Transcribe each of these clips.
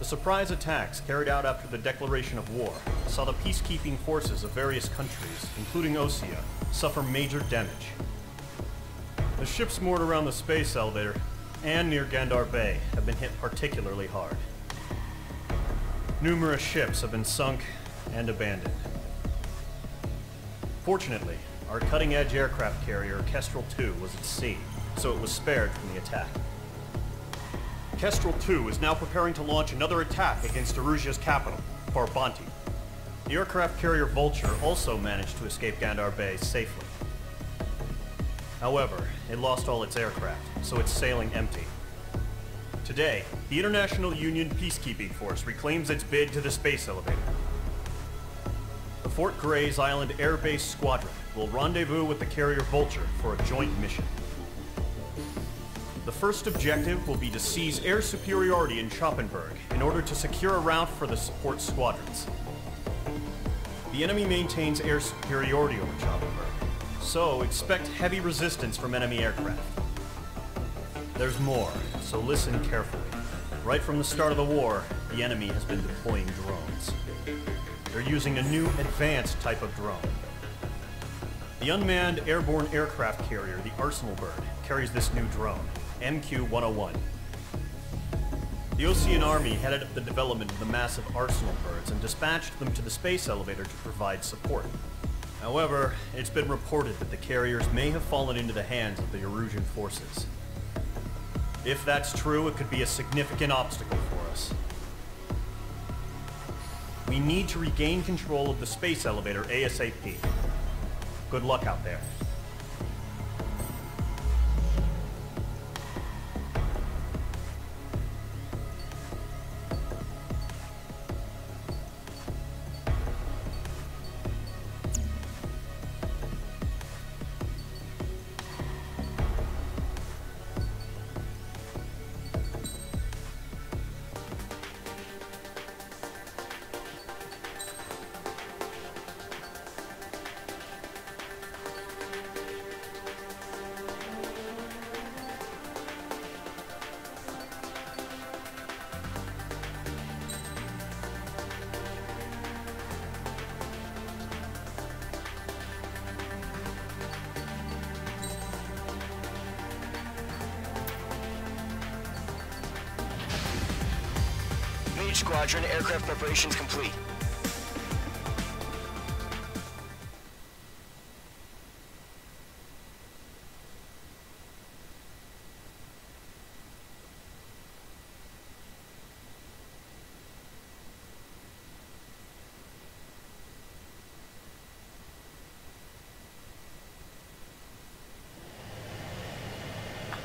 surprise attacks carried out after the declaration of war saw the peacekeeping forces of various countries, including Osea, suffer major damage. The ships moored around the space elevator and near Gandar Bay have been hit particularly hard. Numerous ships have been sunk and abandoned. Fortunately, our cutting-edge aircraft carrier, Kestrel 2, was at sea, so it was spared from the attack. Kestrel 2 is now preparing to launch another attack against Erusia's capital, Farbanti. The aircraft carrier Vulture also managed to escape Gandar Bay safely. However, it lost all its aircraft, so it's sailing empty. Today, the International Union Peacekeeping Force reclaims its bid to the space elevator. The Fort Gray's Island Air Base Squadron will rendezvous with the carrier Vulture for a joint mission. The first objective will be to seize air superiority in Schoppenberg in order to secure a route for the support squadrons. The enemy maintains air superiority over Schoppenberg, so expect heavy resistance from enemy aircraft. There's more, so listen carefully. Right from the start of the war, the enemy has been deploying drones. They're using a new advanced type of drone. The unmanned airborne aircraft carrier, the Arsenal Bird, carries this new drone, MQ-101. The Osean Army headed up the development of the massive Arsenal Birds and dispatched them to the space elevator to provide support. However, it's been reported that the carriers may have fallen into the hands of the Erusian forces. If that's true, it could be a significant obstacle for us. We need to regain control of the space elevator ASAP. Good luck out there. Squadron, aircraft preparations complete.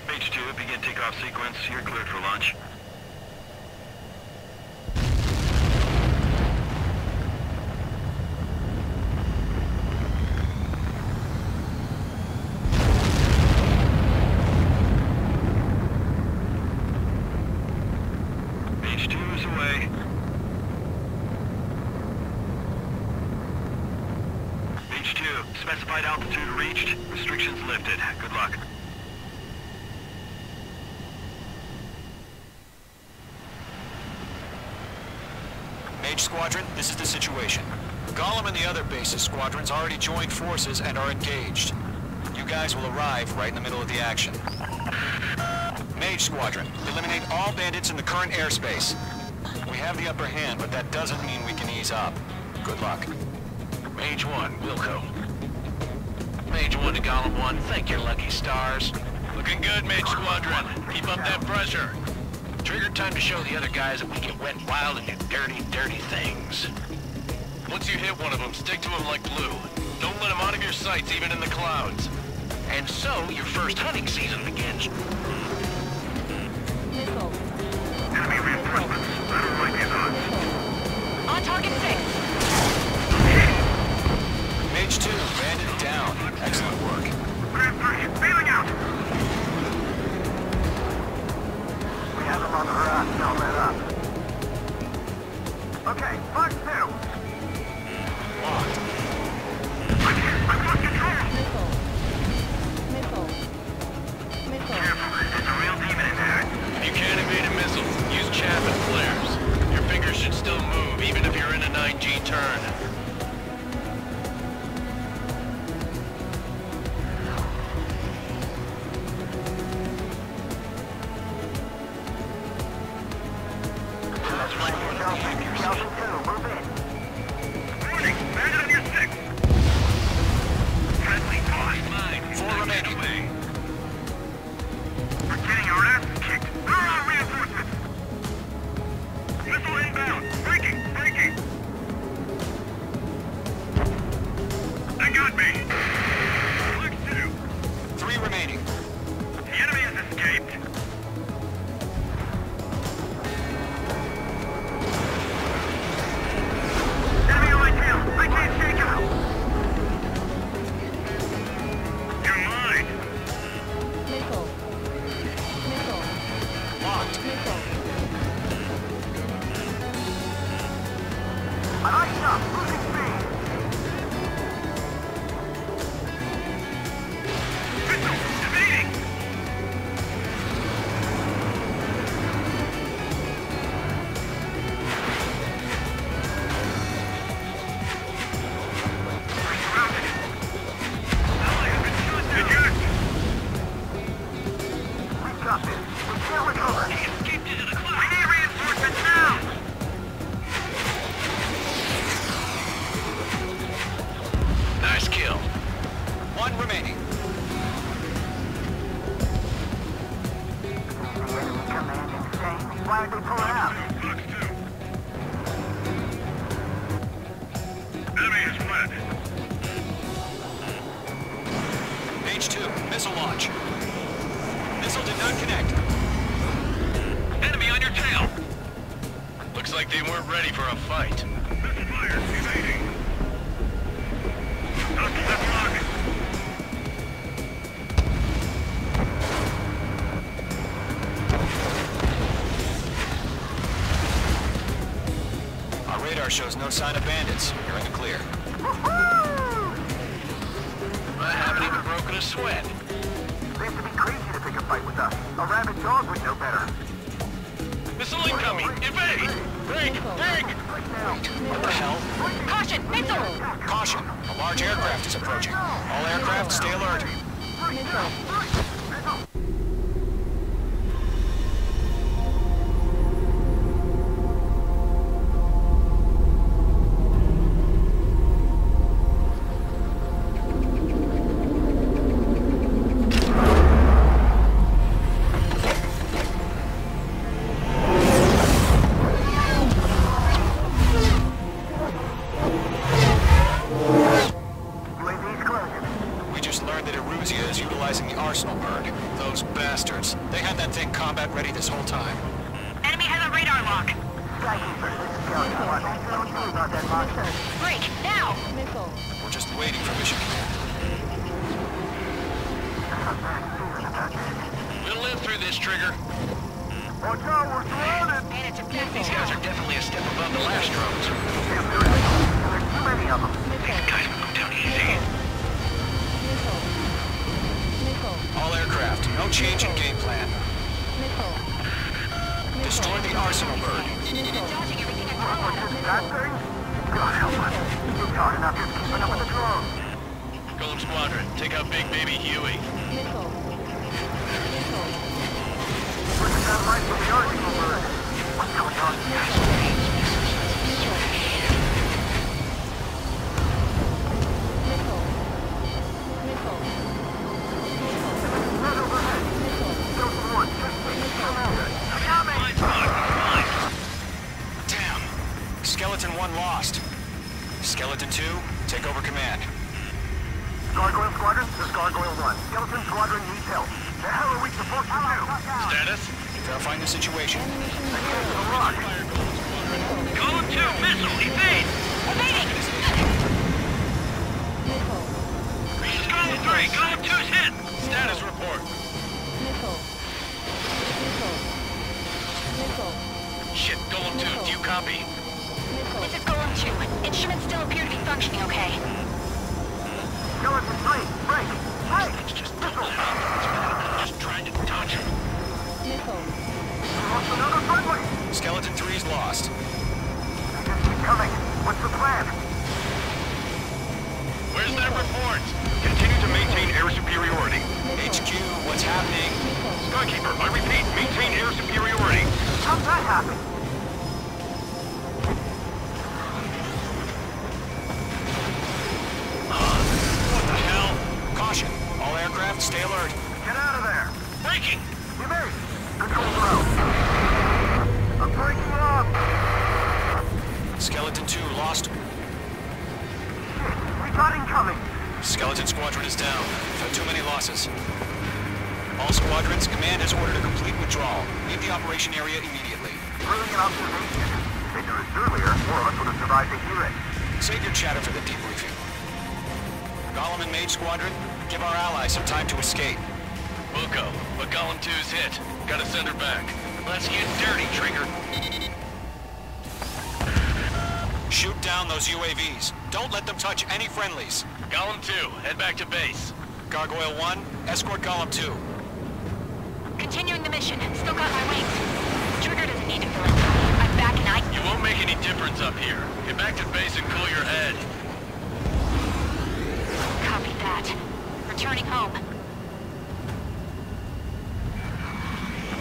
H2, begin takeoff sequence. You're cleared for launch. Specified altitude reached. Restrictions lifted. Good luck. Mage Squadron, this is the situation. Gollum and the other bases squadrons already joined forces and are engaged. You guys will arrive right in the middle of the action. Mage Squadron, eliminate all bandits in the current airspace. We have the upper hand, but that doesn't mean we can ease up. Good luck. Mage 1, Wilco. Mage 1 to Gollum 1, thank your lucky stars. Looking good, Mage Squadron. Keep up that pressure. Trigger time to show the other guys that we get wet and wild and do dirty, dirty things. Once you hit one of them, stick to them like glue. Don't let them out of your sights, even in the clouds. And so, your first hunting season begins. Missile. Enemy reinforcements. I don't like these odds. On target 6. Mage 2, bandit down. Excellent work. Grand 3, bailing out! We have them on the horizon, all that up. Okay, Fox 2. Locked. I've lost control! Missile. Careful, it's a real demon in there. If you can't evade a missile, use chaff and flares. Your 9G turn. H2, missile launch. Missile did not connect. Enemy on your tail! Looks like they weren't ready for a fight. Missile fire, evading. Knock that lock. Our radar shows no sign of bandits. You're in the clear. I haven't even broken a sweat. They have to be crazy to pick a fight with us. A rabid dog would know better. Missile incoming! Evade! Break! Break! What the hell? Caution! Missile! Caution! A large aircraft is approaching. All aircraft, stay alert. Is utilizing the arsenal bird. Those bastards. They had that thing combat ready this whole time. Enemy has a radar lock. Break! Now! Missile. We're just waiting for mission command. We'll live through this, Trigger. Watch out, we're surrounded! Manage to These guys are definitely a step above the last drones. There's too many of them. These guys will go down easy. All aircraft, no change in game plan. Destroy the arsenal bird. Dodging everything across. That thing? God help us. It's hard enough just keeping up with the drones. Golem Squadron, take out Big Baby Huey. Pushing down right from the arsenal bird. What's going on here? Damn. Skeleton 1 lost. Skeleton 2, take over command. Gargoyle Squadron, this is Gargoyle 1. Skeleton Squadron needs help. The hell are we supposed to do? Status? Verifying the situation. Golem 2, missile, evade! Evading! Golem 3, Golem 2's hit! Status report. Shit, Golem 2, do you copy? This is Golem 2. Instruments still appear to be functioning okay. Skeleton 3, break! Break! It's just trying to touch him. Lost another friendly! Skeleton 3's lost. They just keep coming. Skykeeper, I repeat, maintain air superiority. How's that happen? What the hell? Caution. All aircraft, stay alert. Get out of there. Breaking! You made. Controls are out. I'm breaking up. Skeleton 2 lost. Shit, we got incoming. Skeleton Squadron is down. We've had too many losses. All squadrons, command has ordered a complete withdrawal. Leave the operation area immediately. Brilliant observation. If they do this earlier, more of us would have survived to hear it. Save your chatter for the debriefing. Golem and Mage Squadron, give our allies some time to escape. Wilco, but Golem 2's hit. Gotta send her back. Let's get dirty, Trigger. Shoot down those UAVs. Don't let them touch any friendlies. Golem 2, head back to base. Gargoyle 1, escort Golem 2. Continuing the mission. Still got my wings. Trigger doesn't need to fill in. I'm back and I... You won't make any difference up here. Get back to base and cool your head. Copy that. Returning home.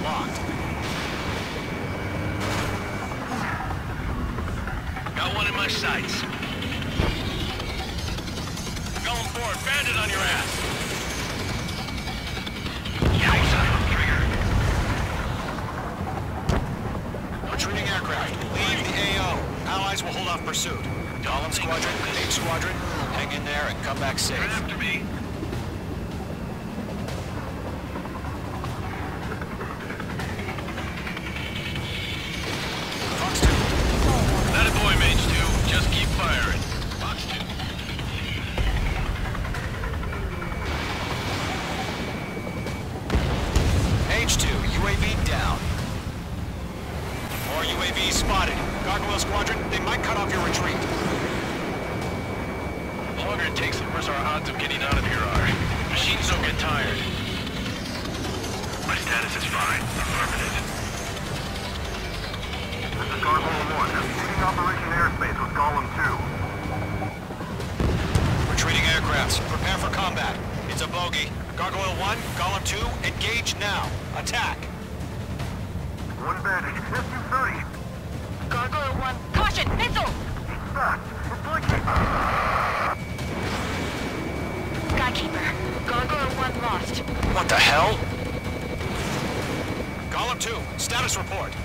Locked. Got one in my sights. Going forward, bandit on your ass. Yikes, Trigger. Retreating aircraft. Leave the AO. Allies will hold off pursuit. Golem Squadron, Mage Squadron, hang in there and come back safe. Right after me. Fox 2. That a boy, Mage 2. Just keep firing. Fox 2. Mage 2, UAV down. More UAVs spotted. Gargoyle Squadron, they might cut off your retreat. The longer it takes, the worse our odds of getting out of here are. Machines don't get tired. My status is fine. Affirmative. This is Gargoyle 1. Leaving Operation Airspace with Golem 2. Retreating aircrafts, prepare for combat. It's a bogey. Gargoyle 1, Golem 2, engage now. Attack. One bandage. SU-30. Gargoyle 1. Caution! Missile! It's fast. It's blinking. Skykeeper. Gargoyle 1 lost. What the hell? Golem 2, status report.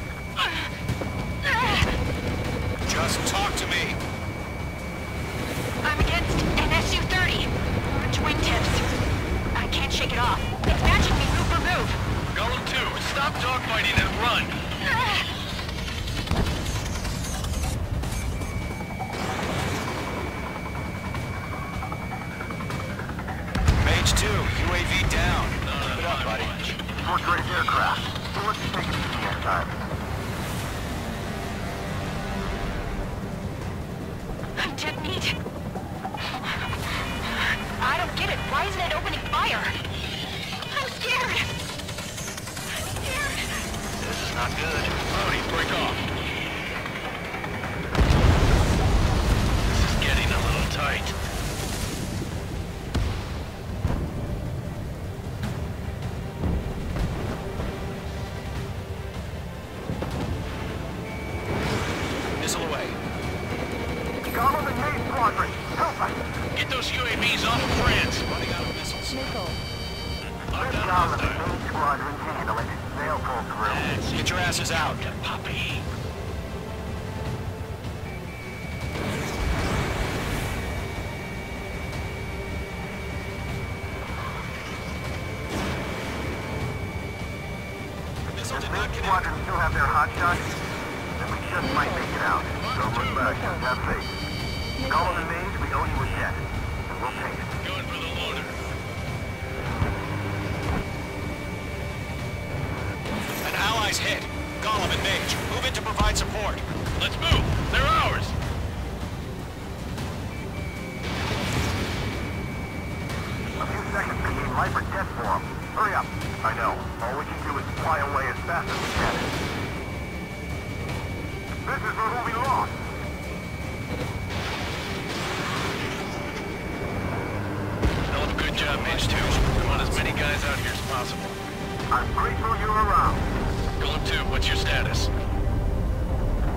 Just talk to me. I'm against an SU-30. Orange wingtips. I can't shake it off. It's matching me move for move. Golem 2, stop dogfighting and run. Mage 2, UAV down. Keep it up, buddy. Fourth-grade aircraft. So let's take it easy next time. I'm dead meat. I don't get it. Why isn't it opening fire? I'm scared. I'm scared. This is not good. Brody, break off. This is getting a little tight. Missile away. Golem and Mage Squadron. Help us. Get those UAVs off of France. Running out of missiles. Good Golem and Mage Squadron handle it. They'll pull through. Get your asses out. Puppy. Missile If did not Mage connect. Squadron still have their hot shots, then we just might make it out. Don't look back. Have faith. Golem and Mage, we owe you a debt. And we'll pay it. Going for the loader. An ally's hit. Golem and Mage, move in to provide support. Let's move. They're ours. A few seconds to gain life or death for them. Hurry up. I know. All we can do is fly away as fast as we can. This is where we'll be lost. Hell of a good job, Mage 2. We want as many guys out here as possible. I'm grateful you're around. Golem 2, what's your status?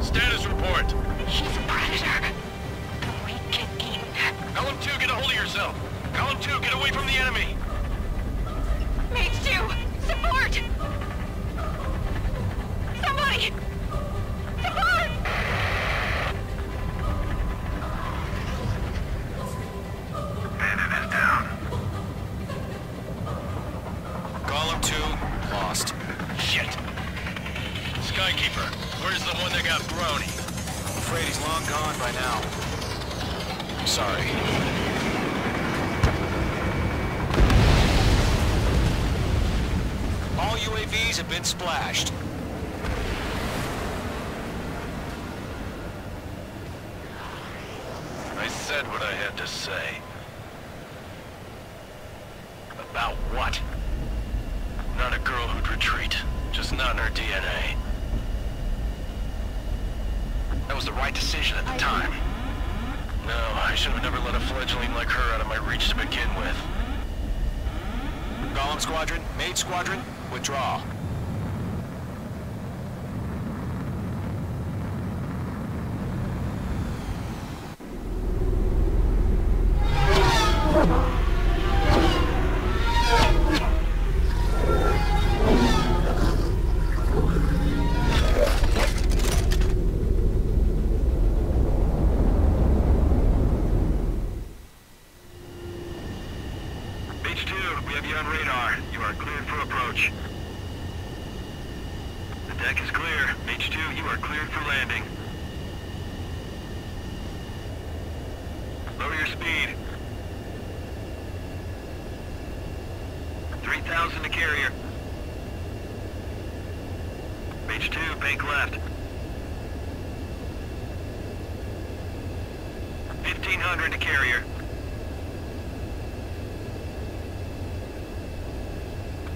Status report. He's a predator. We get eaten. Golem 2, get a hold of yourself. Golem 2, get away from the enemy. Mage 2, support! Somebody! Support! Bandit is down. Golem 2, lost. Shit. Skykeeper, where's the one that got brony? I'm afraid he's long gone by now. Sorry. All UAVs have been splashed. I said what I had to say. About what? Not a girl who'd retreat. Just not in her DNA. That was the right decision at the time. No, I should have never let a fledgling like her out of my reach to begin with. Golem Squadron, Mage Squadron, withdraw. Mage 2, we have you on radar. You are cleared for approach. The deck is clear. Mage 2, you are cleared for landing. Lower your speed. 3,000 to carrier. Mage 2, bank left. 1,500 to carrier.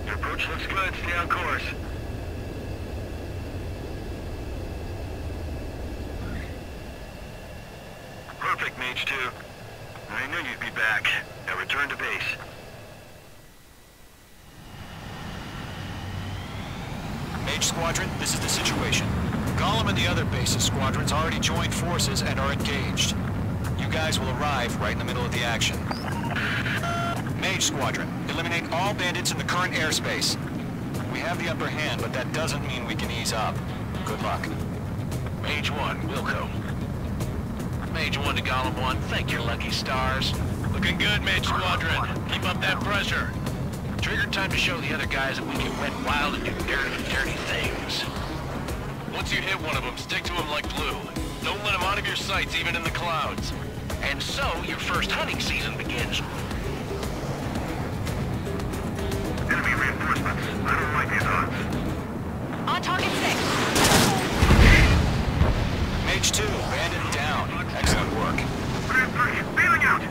Your approach looks good. Stay on course. Perfect, Mage 2. I knew you'd be back. Now return to base. Mage Squadron, this is the situation. Golem and the other bases squadrons already joined forces and are engaged. You guys will arrive right in the middle of the action. Mage Squadron, eliminate all bandits in the current airspace. We have the upper hand, but that doesn't mean we can ease up. Good luck. Mage 1, Wilco. Mage 1 to Golem 1, thank your lucky stars. Looking good, Mage Squadron. Keep up that pressure. Trigger time to show the other guys that we can wet wild and do dirty things. Once you hit one of them, stick to him like glue. Don't let him out of your sights, even in the clouds. And so, your first hunting season begins. Enemy reinforcements. I don't like these odds. On target 6. Mage 2, bandit down. Excellent work. 3-3, bailing out!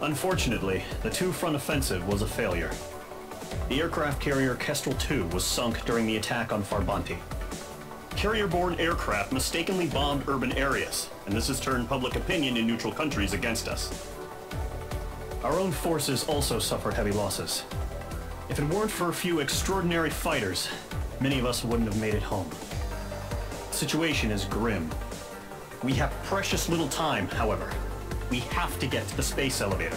Unfortunately, the two-front offensive was a failure. The aircraft carrier Kestrel II was sunk during the attack on Farbanti. Carrier-borne aircraft mistakenly bombed urban areas, and this has turned public opinion in neutral countries against us. Our own forces also suffered heavy losses. If it weren't for a few extraordinary fighters, many of us wouldn't have made it home. The situation is grim. We have precious little time, however. We have to get to the space elevator.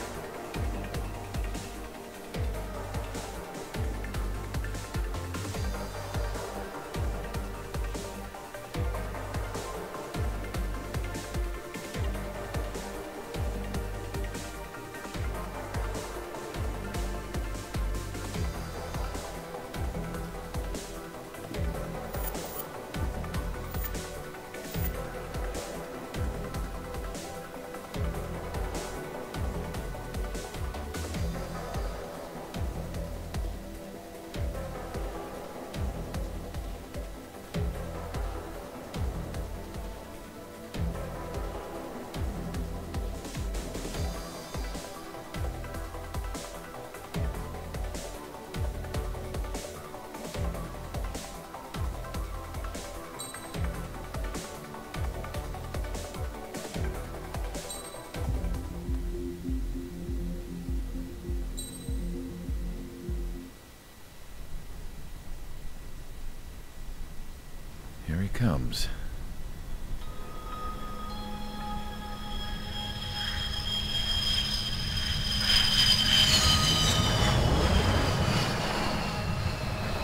Here he comes.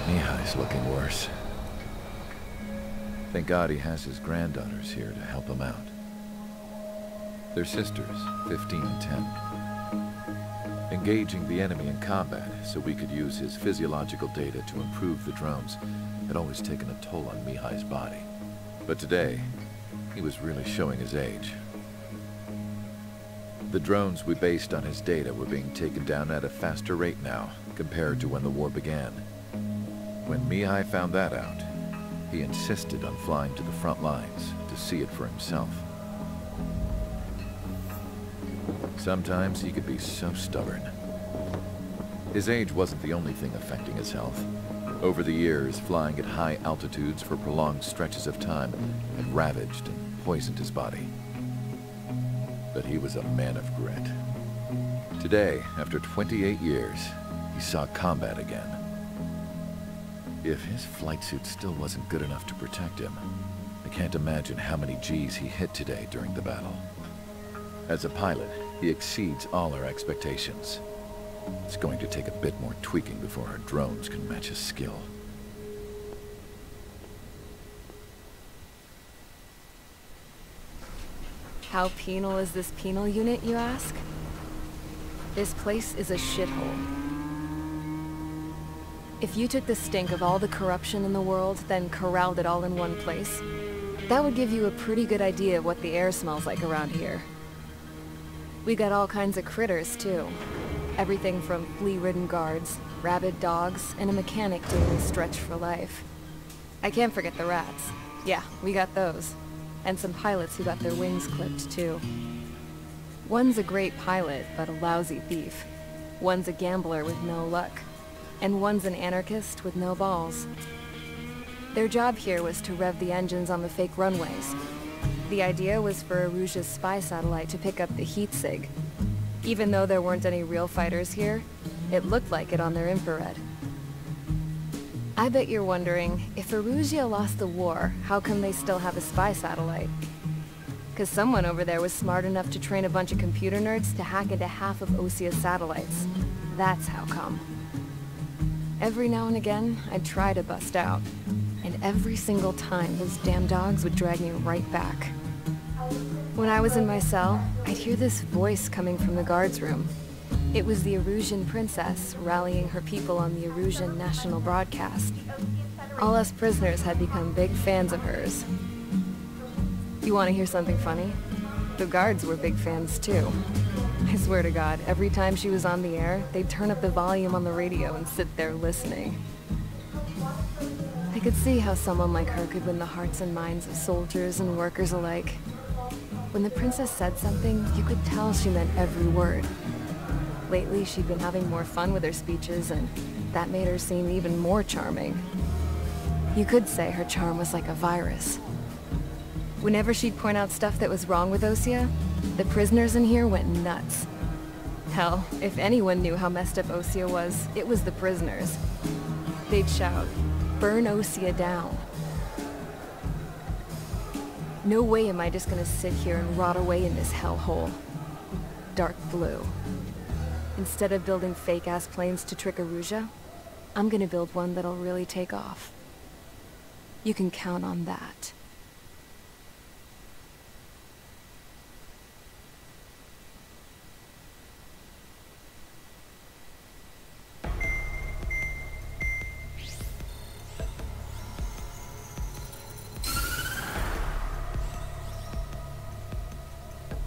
Mihai's looking worse. Thank God he has his granddaughters here to help him out. They're sisters, 15 and 10. Engaging the enemy in combat so we could use his physiological data to improve the drones had always taken a toll on Mihai's body. But today, he was really showing his age. The drones we based on his data were being taken down at a faster rate now, compared to when the war began. When Mihai found that out, he insisted on flying to the front lines to see it for himself. Sometimes he could be so stubborn. His age wasn't the only thing affecting his health. Over the years, flying at high altitudes for prolonged stretches of time had ravaged and poisoned his body. But he was a man of grit. Today, after 28 years, he saw combat again. If his flight suit still wasn't good enough to protect him, I can't imagine how many G's he hit today during the battle. As a pilot, he exceeds all our expectations. It's going to take a bit more tweaking before our drones can match his skill. How penal is this penal unit, you ask? This place is a shithole. If you took the stink of all the corruption in the world, then corralled it all in one place, that would give you a pretty good idea of what the air smells like around here. We got all kinds of critters, too. Everything from flea-ridden guards, rabid dogs, and a mechanic doing a stretch for life. I can't forget the rats. Yeah, we got those. And some pilots who got their wings clipped, too. One's a great pilot, but a lousy thief. One's a gambler with no luck. And one's an anarchist with no balls. Their job here was to rev the engines on the fake runways. The idea was for Aruja's spy satellite to pick up the heat sig. Even though there weren't any real fighters here, it looked like it on their infrared. I bet you're wondering, if Aruja lost the war, how come they still have a spy satellite? 'Cause someone over there was smart enough to train a bunch of computer nerds to hack into half of Osia's satellites. That's how come. Every now and again, I'd try to bust out. And every single time, those damn dogs would drag me right back. When I was in my cell, I'd hear this voice coming from the guards room. It was the Arusian princess rallying her people on the Arusian national broadcast. All us prisoners had become big fans of hers. You want to hear something funny? The guards were big fans too. I swear to God, every time she was on the air, they'd turn up the volume on the radio and sit there listening. I could see how someone like her could win the hearts and minds of soldiers and workers alike. When the princess said something, you could tell she meant every word. Lately, she'd been having more fun with her speeches, and that made her seem even more charming. You could say her charm was like a virus. Whenever she'd point out stuff that was wrong with Osia, the prisoners in here went nuts. Hell, if anyone knew how messed up Osia was, it was the prisoners. They'd shout, "Burn Osia down." No way am I just gonna sit here and rot away in this hellhole. Dark blue. Instead of building fake-ass planes to trick Aruja, I'm gonna build one that'll really take off. You can count on that.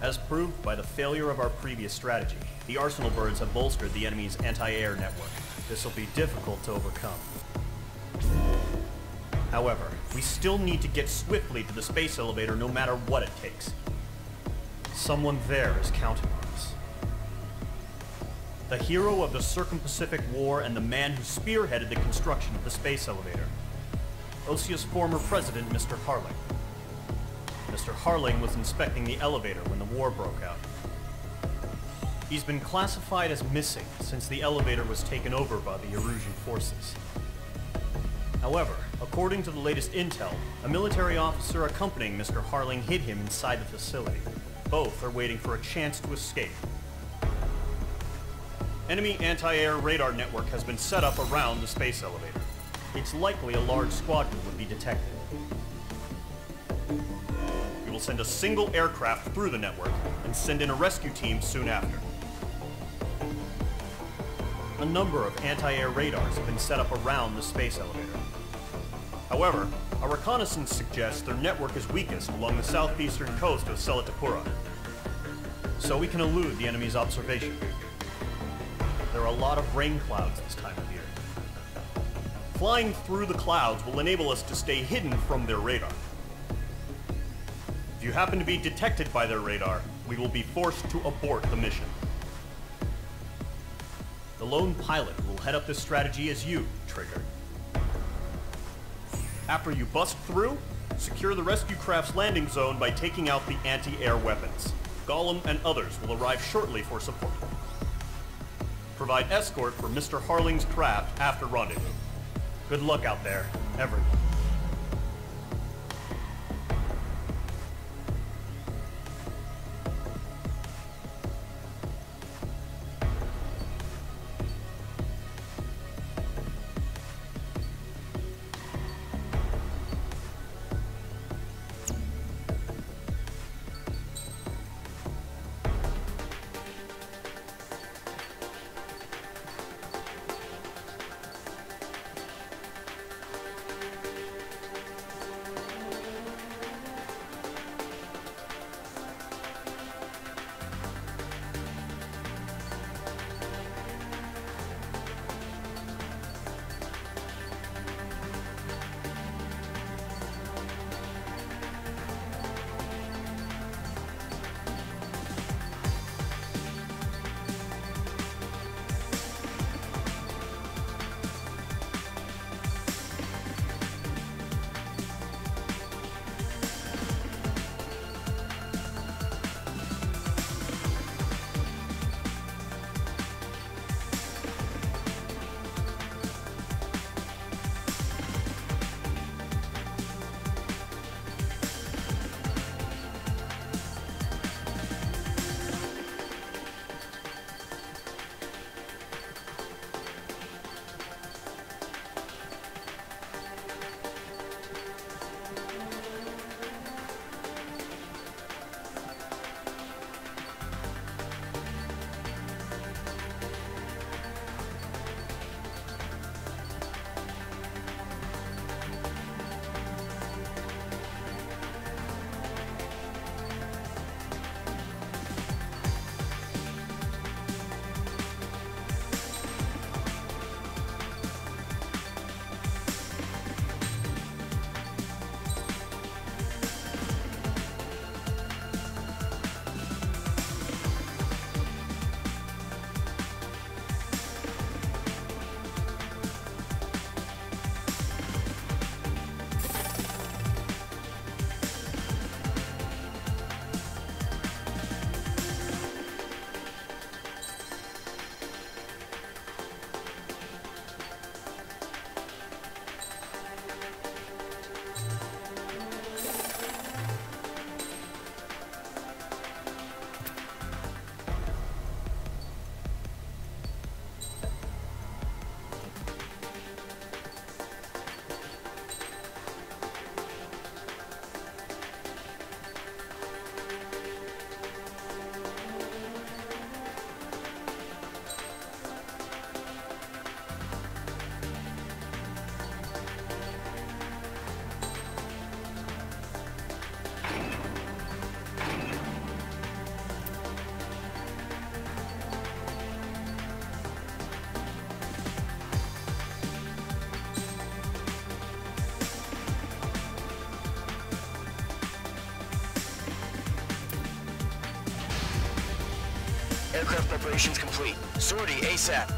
As proved by the failure of our previous strategy, the Arsenal birds have bolstered the enemy's anti-air network. This will be difficult to overcome. However, we still need to get swiftly to the space elevator no matter what it takes. Someone there is counting on us. The hero of the Circum-Pacific War and the man who spearheaded the construction of the space elevator. Osia's former president, Mr. Harling. Mr. Harling was inspecting the elevator when the war broke out. He's been classified as missing since the elevator was taken over by the Erusian forces. However, according to the latest intel, a military officer accompanying Mr. Harling hid him inside the facility. Both are waiting for a chance to escape. Enemy anti-air radar network has been set up around the space elevator. It's likely a large squadron would be detected. We will send a single aircraft through the network and send in a rescue team soon after. A number of anti-air radars have been set up around the space elevator. However, our reconnaissance suggests their network is weakest along the southeastern coast of Selatapura, so we can elude the enemy's observation. There are a lot of rain clouds this time of year. Flying through the clouds will enable us to stay hidden from their radar. If you happen to be detected by their radar, we will be forced to abort the mission. The lone pilot will head up this strategy as you, Trigger. After you bust through, secure the rescue craft's landing zone by taking out the anti-air weapons. Gollum and others will arrive shortly for support. Provide escort for Mr. Harling's craft after rendezvous. Good luck out there, everyone. Aircraft preparations complete. Sortie ASAP.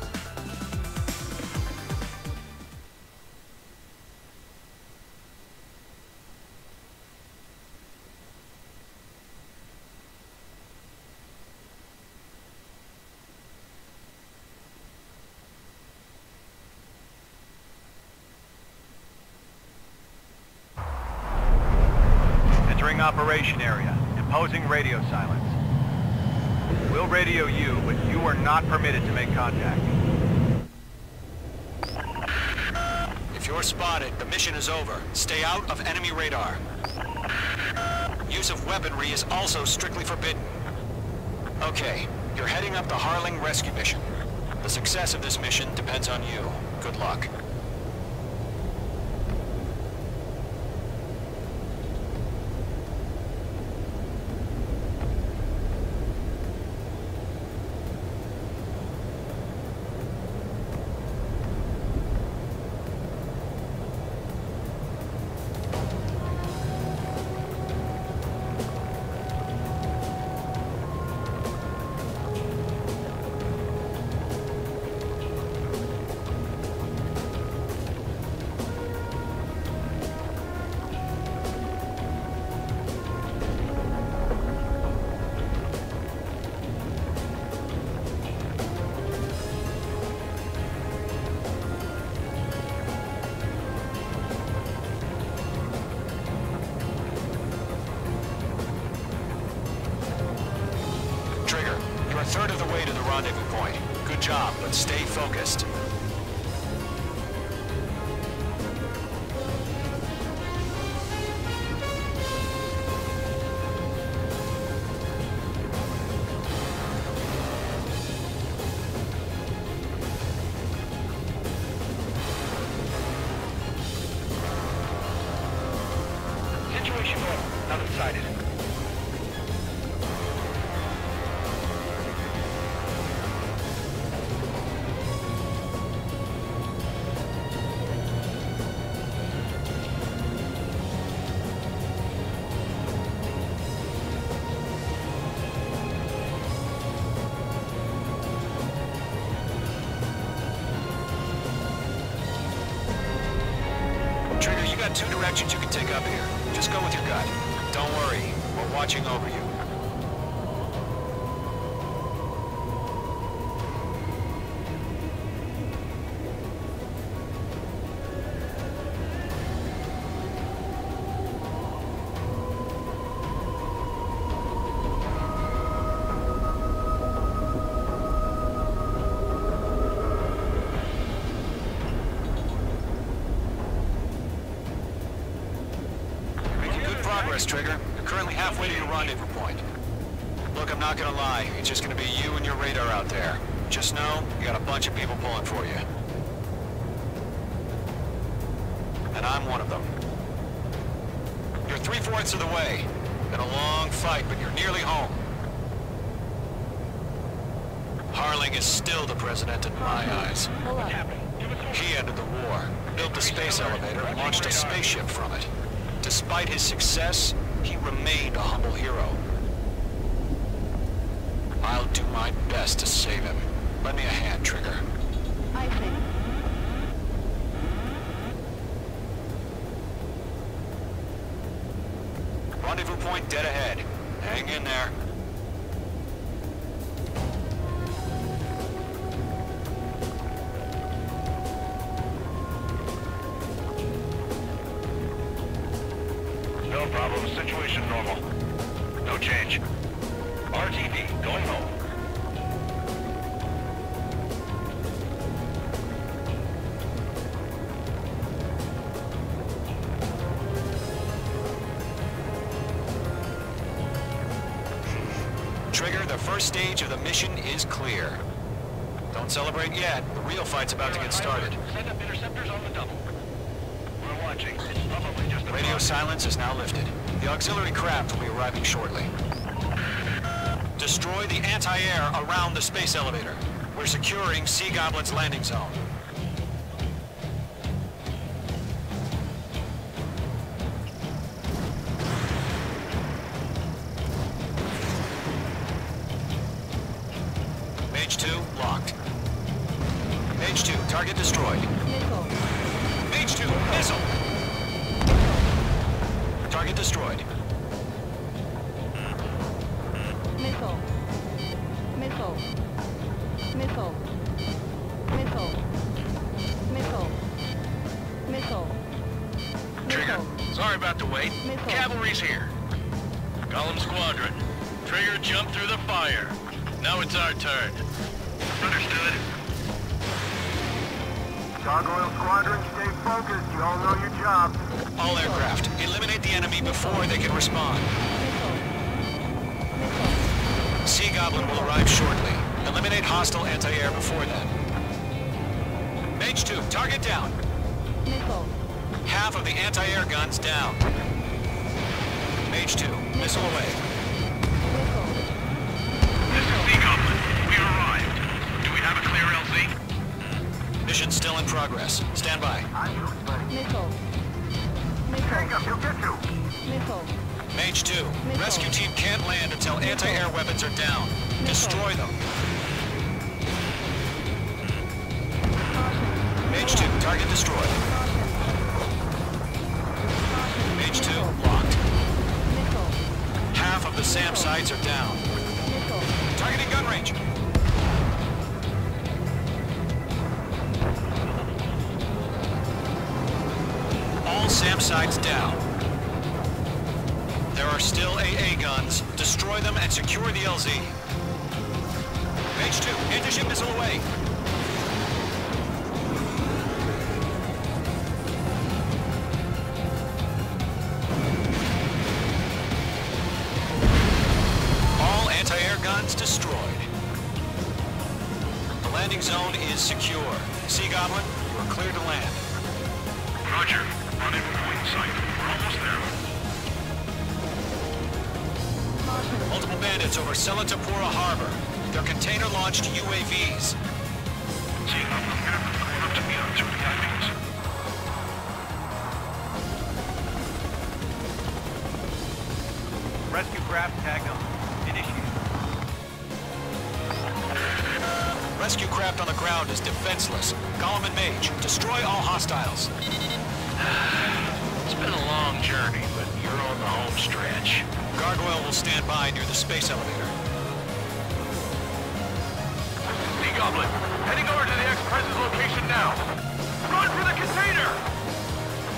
operation area. Imposing radio silence. We'll radio you, but you are not permitted to make contact. If you're spotted, the mission is over. Stay out of enemy radar. Use of weaponry is also strictly forbidden. Okay, you're heading up the Harling rescue mission. The success of this mission depends on you. Good luck. A third of the way to the rendezvous point. Good job, but stay focused. Situation normal. Nothing sighted. Trigger, you got two directions you can take up here. Just go with your gut. Don't worry, we're watching over you. Progress, Trigger. You're currently halfway to your rendezvous point. Look, I'm not gonna lie. It's just gonna be you and your radar out there. Just know, you got a bunch of people pulling for you. And I'm one of them. You're 3/4 of the way. Been a long fight, but you're nearly home. Harling is still the president in my eyes. He ended the war, built the space elevator, and launched a spaceship from it. Despite his success, he remained a humble hero. I'll do my best to save him. Lend me a hand, Trigger. I think. Rendezvous point dead ahead. Hang in there. No problem. Situation normal. No change. RTD, going home. Trigger, the first stage of the mission is clear. Don't celebrate yet. The real fight's about to get started. Set up interceptors on the double. We're watching. It's probably just a Radio silence is now lifted. The auxiliary craft will be arriving shortly. Destroy the anti-air around the space elevator. We're securing Sea Goblin's landing zone. Mage 2, locked. Mage 2, target destroyed. Missile. Mage 2, missile! Target destroyed. Missile. Missile. Missile. Missile. Missile. Missile. Trigger, Missile. sorry about the wait. Missile. Cavalry's here. Golem Squadron. Trigger jumped through the fire. Now it's our turn. Understood. Gargoyle Squadron, stay focused. You all know your job. All aircraft, eliminate the enemy before they can respond. Sea Goblin will arrive shortly. Eliminate hostile anti-air before then. Mage 2, target down. Half of the anti-air guns down. Mage 2, missile away. This is Sea Goblin. We arrived. Do we have a clear LZ? Mission still in progress. Stand by. Jacob, he'll get you. Mage 2, rescue team can't land until anti-air weapons are down. Destroy them. Mage 2, target destroyed. Mage 2, locked. Half of the SAM sites are down. Targeting gun range. All SAM sites down. There are still AA guns. Destroy them and secure the LZ. Mage 2, anti-ship missile away. All anti-air guns destroyed. The landing zone is secure. Sea Goblin, you are clear to land. Roger. Rendezvous point sight. We're almost there. Multiple bandits over Selatapura Harbor. They're container-launched UAVs. Sea Goblin, going up to meet on 2.5 minutes. Rescue craft tagged on. Initiate. Rescue craft on the ground is defenseless. Golem and Mage, destroy all hostiles. It's been a long journey, but you're on the home stretch. Gargoyle will stand by near the space elevator. Sea Goblin, heading over to the Express's location now. Run for the container!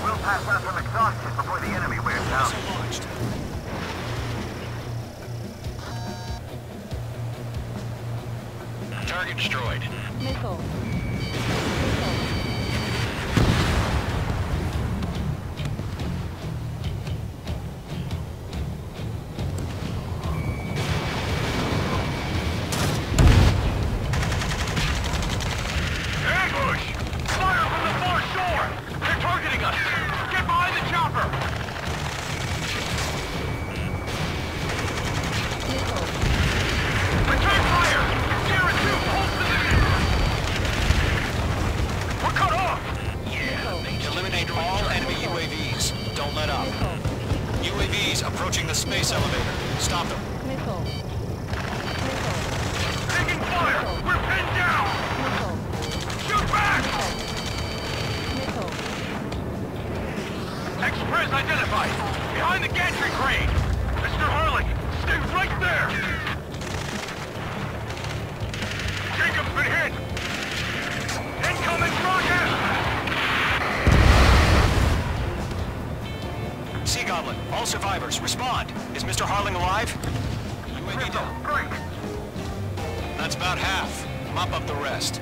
We'll pass out some exhaustion before the enemy wears out. Missile launched. Target destroyed. Ambush! Fire from the far shore! They're targeting us! Get behind the chopper! Return fire! Sierra 2, hold position! We're cut off! Eliminate all enemy UAVs. Don't let up. UAVs approaching the space elevator. Stop them. Taking fire! We're pinned down! Shoot back! Express identified! Behind the gantry crane! Mr. Harley, stay right there! Jacob's been hit! Incoming rocket! Sea Goblin, all survivors, respond. Is Mr. Harling alive? UAV down. Break. That's about half. Mop up the rest.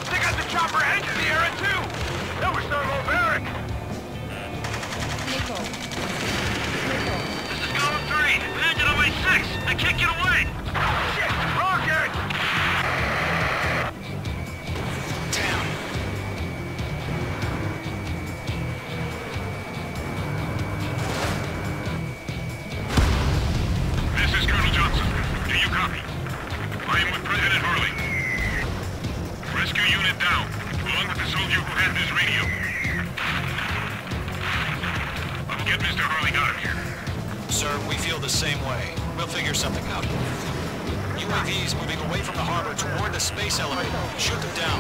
They got the chopper and Sierra too! That was their low barrack! This is Golem 3. Landed on my 6. I can't get away. Shit! Rocket! Down. This is Colonel Johnson. Do you copy? I am with President Harley. Rescue unit down, along with the soldier who had this radio. I will get Mr. Harley out of here. Sir, we feel the same way. We'll figure something out. UAVs moving away from the harbor toward the space elevator. Shoot them down.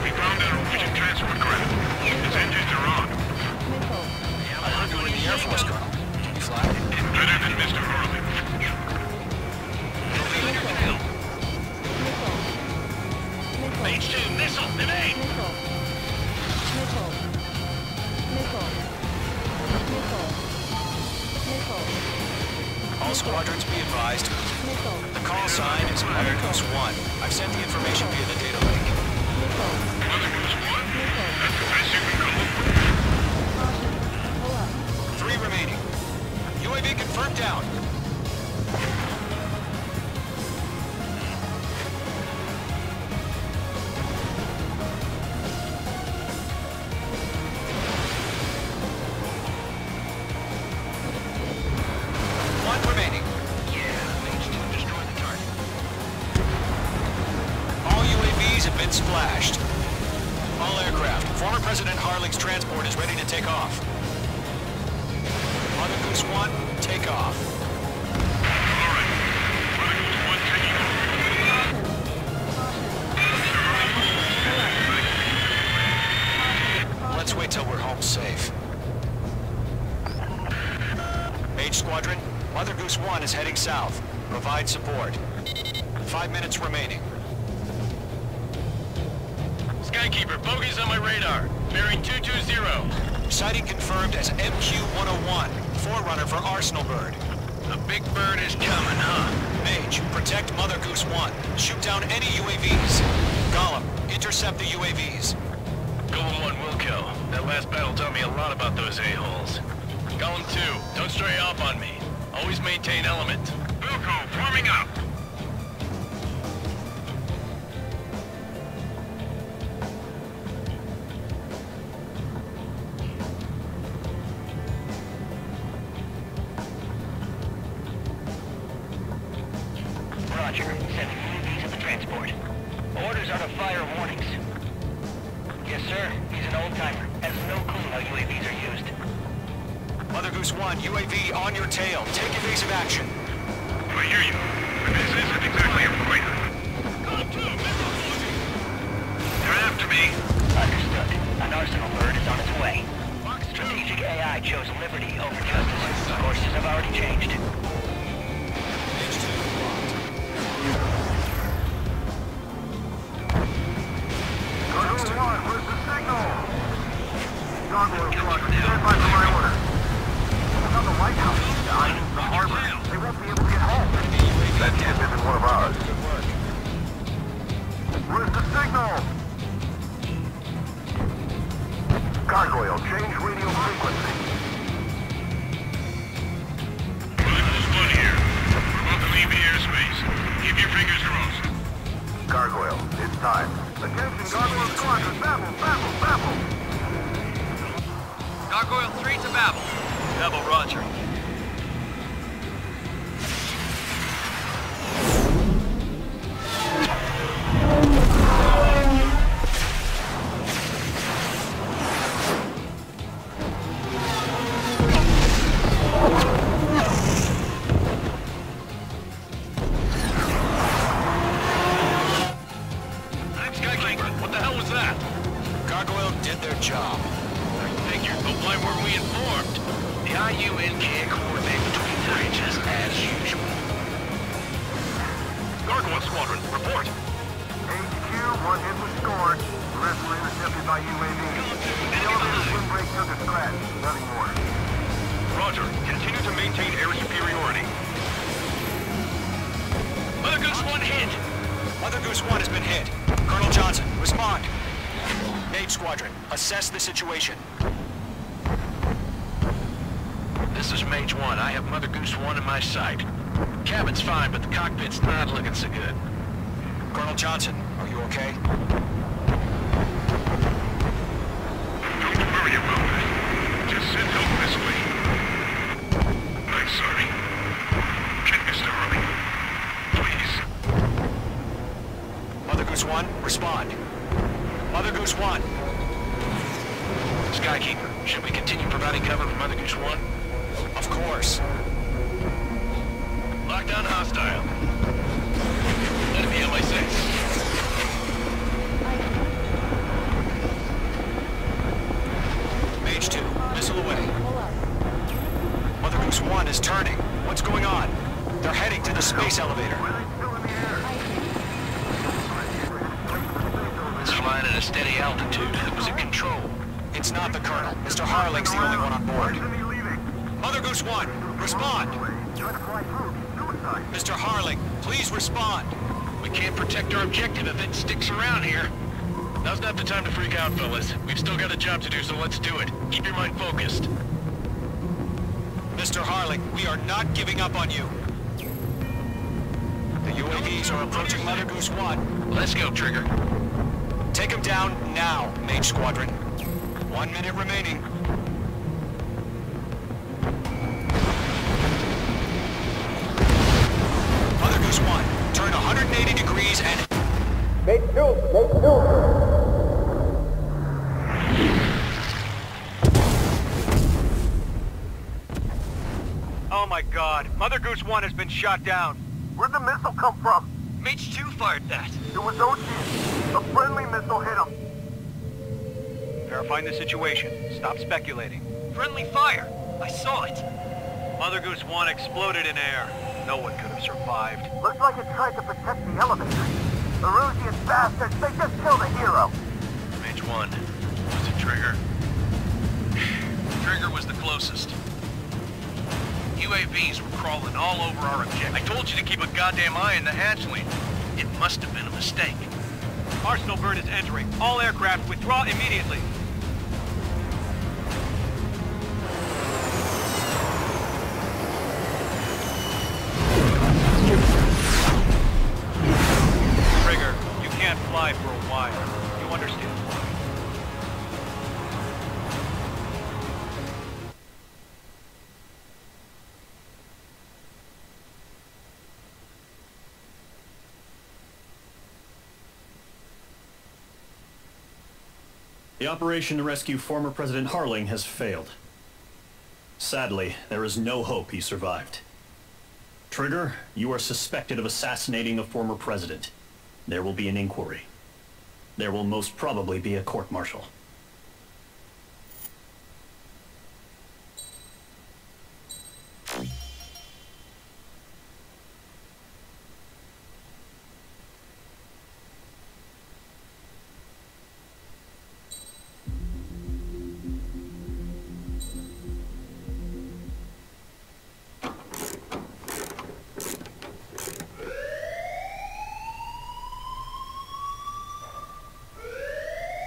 We found a Norwegian transport craft. Its engines are on. I'm going in the Air Force, Colonel. Can you fly? Better than Mr. Harley. Mage 2, missile, evade! All squadrons be advised. The call sign is Mother Goose 1. I've sent the information via the data link. Mother Goose 1? That's the best you can go. 3 remaining. UAV confirmed down. Splashed. All aircraft. Former President Harling's transport is ready to take off. Mother Goose 1, take off. All right. Mother Goose 1 taking off. Let's wait till we're home safe. Mage Squadron, Mother Goose 1 is heading south. Provide support. 5 minutes remaining. Skykeeper, bogeys on my radar. Bearing 220. Sighting confirmed as MQ-101, forerunner for Arsenal Bird. The big bird is coming, huh? Mage, protect Mother Goose 1. Shoot down any UAVs. Gollum, intercept the UAVs. Golem 1 will kill. That last battle taught me a lot about those a-holes. Golem 2, don't stray off on me. Always maintain element. Wilco, forming up. Roger. Sending UAVs at the transport. Orders are to fire warnings. Yes, sir. He's an old-timer. Has no clue how UAVs are used. Mother Goose 1, UAV on your tail. Take evasive action. I hear you. But this isn't exactly a fighter. They're after me. Understood. An Arsenal Bird is on its way. Strategic AI chose liberty over justice. Courses have already changed. Gargoyle 1, where's the signal? Gargoyle Squadron, stand by for my order. It's on the White House, the harbor. They won't be able to get home. That ship isn't one of ours. Where's the signal? Gargoyle, change radio frequency. Mother Goose 1 here. We're about to leave the airspace. Keep your fingers crossed. Gargoyle, it's time. Attention, Gargoyle Squadron, babble, babble, babble. Gargoyle 3 to Babel. Double Roger. What the hell was that? Gargoyle did their job. I figured, but why weren't we informed? The IUN can't coordinate between branches as usual. Gargoyle Squadron, report. HQ, one hit was scored. The rest were intercepted by UAV. The elevator swim brake took a scratch. Nothing more. Roger. Continue to maintain air superiority. Mother Goose 1 hit! Mother Goose 1 has been hit. Colonel Johnson, respond. Mage Squadron, assess the situation. This is Mage 1. I have Mother Goose 1 in my sight. Cabin's fine, but the cockpit's not looking so good. Colonel Johnson, are you okay? Don't worry about that. Just send help this way. I'm sorry. Get Mr. Harley. Please. Mother Goose 1, respond. Mother Goose 1. Skykeeper, should we continue providing cover for Mother Goose 1? Of course. Lockdown hostile. Enemy on my 6. Mage 2, missile away. Mother Goose 1 is turning. What's going on? They're heading to the space elevator. It's flying at a steady altitude. It was in control. It's not the Colonel. Mr. Harling's the only one on board. Mother Goose 1, respond. Trying to fly through. Suicide. Mr. Harling, please respond. We can't protect our objective if it sticks around here. Now's not the time to freak out, fellas. We've still got a job to do, so let's do it. Keep your mind focused. Mr. Harling, we are not giving up on you. The UAVs are approaching Mother Goose 1. Let's go, Trigger. Take them down now, Mage Squadron. 1 minute remaining. Mother Goose 1, turn 180 degrees and... Oh my god, Mother Goose 1 has been shot down. Where'd the missile come from? Mage 2 fired that. It was Ocean. A friendly missile hit him. Verifying the situation. Stop speculating. Friendly fire. I saw it. Mother Goose 1 exploded in air. No one could have survived. Looks like it tried to protect the elevator. The Erusian bastards, they just killed a hero. Mage 1. Was it Trigger? Trigger was the closest. UAVs were crawling all over our objective. I told you to keep a goddamn eye on the hatchling. It must have been a mistake. Arsenal bird is entering. All aircraft withdraw immediately. Trigger, you can't fly for a while. You understand why? The operation to rescue former President Harling has failed. Sadly, there is no hope he survived. Trigger, you are suspected of assassinating the former president. There will be an inquiry. There will most probably be a court-martial.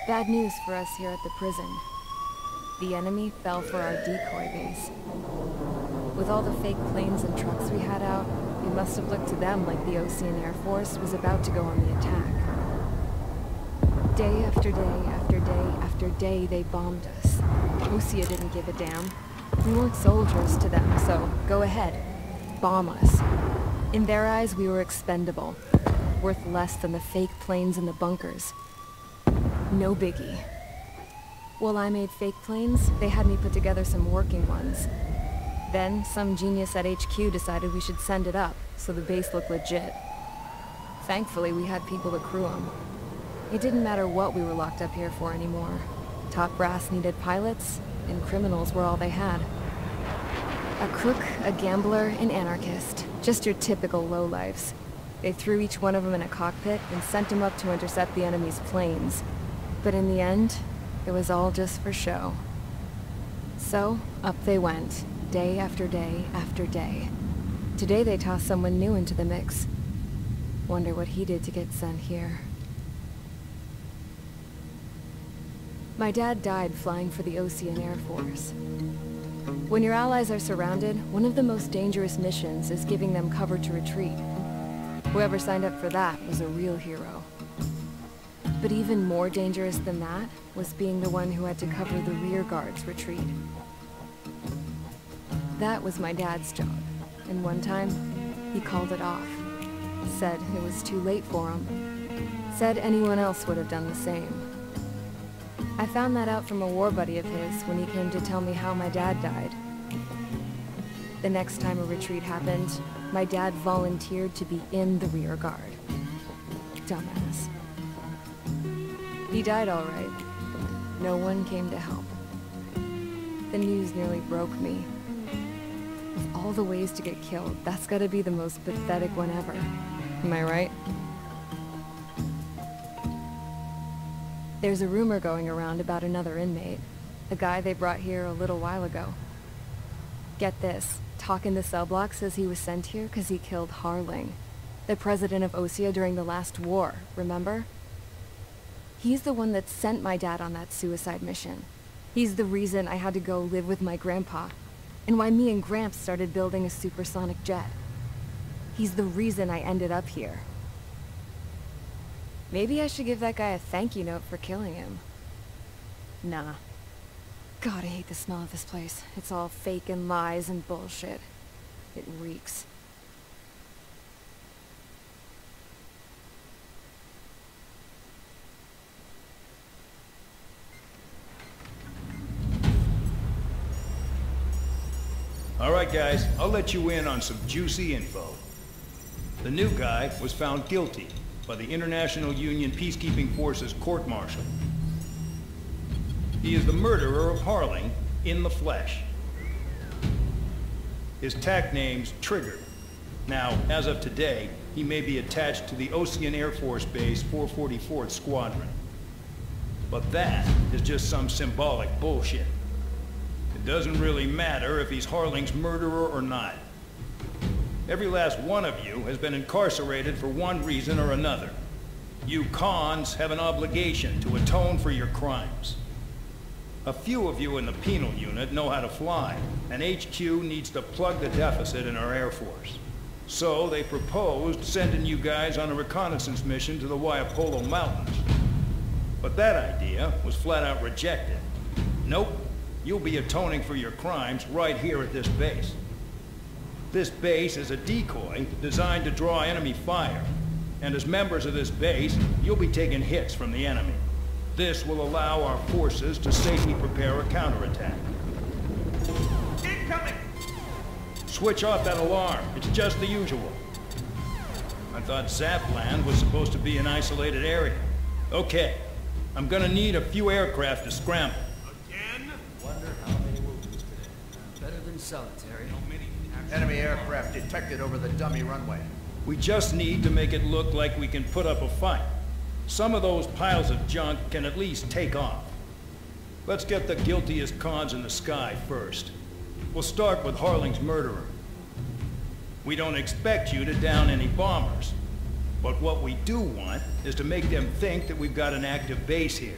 Bad news for us here at the prison. The enemy fell for our decoy base. With all the fake planes and trucks we had out, we must have looked to them like the Ocean Air Force was about to go on the attack. Day after day after day after day, they bombed us. Lucia didn't give a damn. We weren't soldiers to them, so go ahead. Bomb us. In their eyes, we were expendable. Worth less than the fake planes in the bunkers. No biggie. While I made fake planes, they had me put together some working ones. Then, some genius at HQ decided we should send it up, so the base looked legit. Thankfully, we had people to crew them. It didn't matter what we were locked up here for anymore. Top brass needed pilots, and criminals were all they had. A crook, a gambler, an anarchist. Just your typical lowlifes. They threw each one of them in a cockpit and sent them up to intercept the enemy's planes. But in the end, it was all just for show. So, up they went, day after day after day. Today they tossed someone new into the mix. Wonder what he did to get sent here. My dad died flying for the Ocean Air Force. When your allies are surrounded, one of the most dangerous missions is giving them cover to retreat. Whoever signed up for that was a real hero. But even more dangerous than that was being the one who had to cover the rear guard's retreat. That was my dad's job, and one time, he called it off. Said it was too late for him. Said anyone else would have done the same. I found that out from a war buddy of his when he came to tell me how my dad died. The next time a retreat happened, my dad volunteered to be in the rear guard. Dumbass. He died all right. No one came to help. The news nearly broke me. Of all the ways to get killed, that's gotta be the most pathetic one ever. Am I right? There's a rumor going around about another inmate. A guy they brought here a little while ago. Get this. Talk in the cell block says he was sent here because he killed Harling, the president of Osea during the last war, remember? He's the one that sent my dad on that suicide mission. He's the reason I had to go live with my grandpa, and why me and Gramps started building a supersonic jet. He's the reason I ended up here. Maybe I should give that guy a thank you note for killing him. Nah. God, I hate the smell of this place. It's all fake and lies and bullshit. It reeks. All right, guys, I'll let you in on some juicy info. The new guy was found guilty by the International Union Peacekeeping Forces court-martial. He is the murderer of Harling in the flesh. His TAC name's Trigger. Now, as of today, he may be attached to the Ocean Air Force Base 444th Squadron. But that is just some symbolic bullshit. It doesn't really matter if he's Harling's murderer or not. Every last one of you has been incarcerated for one reason or another. You cons have an obligation to atone for your crimes. A few of you in the penal unit know how to fly, and HQ needs to plug the deficit in our Air Force. So they proposed sending you guys on a reconnaissance mission to the Waiapolo Mountains. But that idea was flat out rejected. Nope, you'll be atoning for your crimes right here at this base. This base is a decoy designed to draw enemy fire, and as members of this base, you'll be taking hits from the enemy. This will allow our forces to safely prepare a counterattack. Incoming! Switch off that alarm. It's just the usual. I thought Zapland was supposed to be an isolated area. Okay, I'm gonna need a few aircraft to scramble. Again? Wonder how many will lose today. Better than solitary. Enemy aircraft detected over the dummy runway. We just need to make it look like we can put up a fight. Some of those piles of junk can at least take off. Let's get the guiltiest cons in the sky first. We'll start with Harling's murderer. We don't expect you to down any bombers. But what we do want is to make them think that we've got an active base here.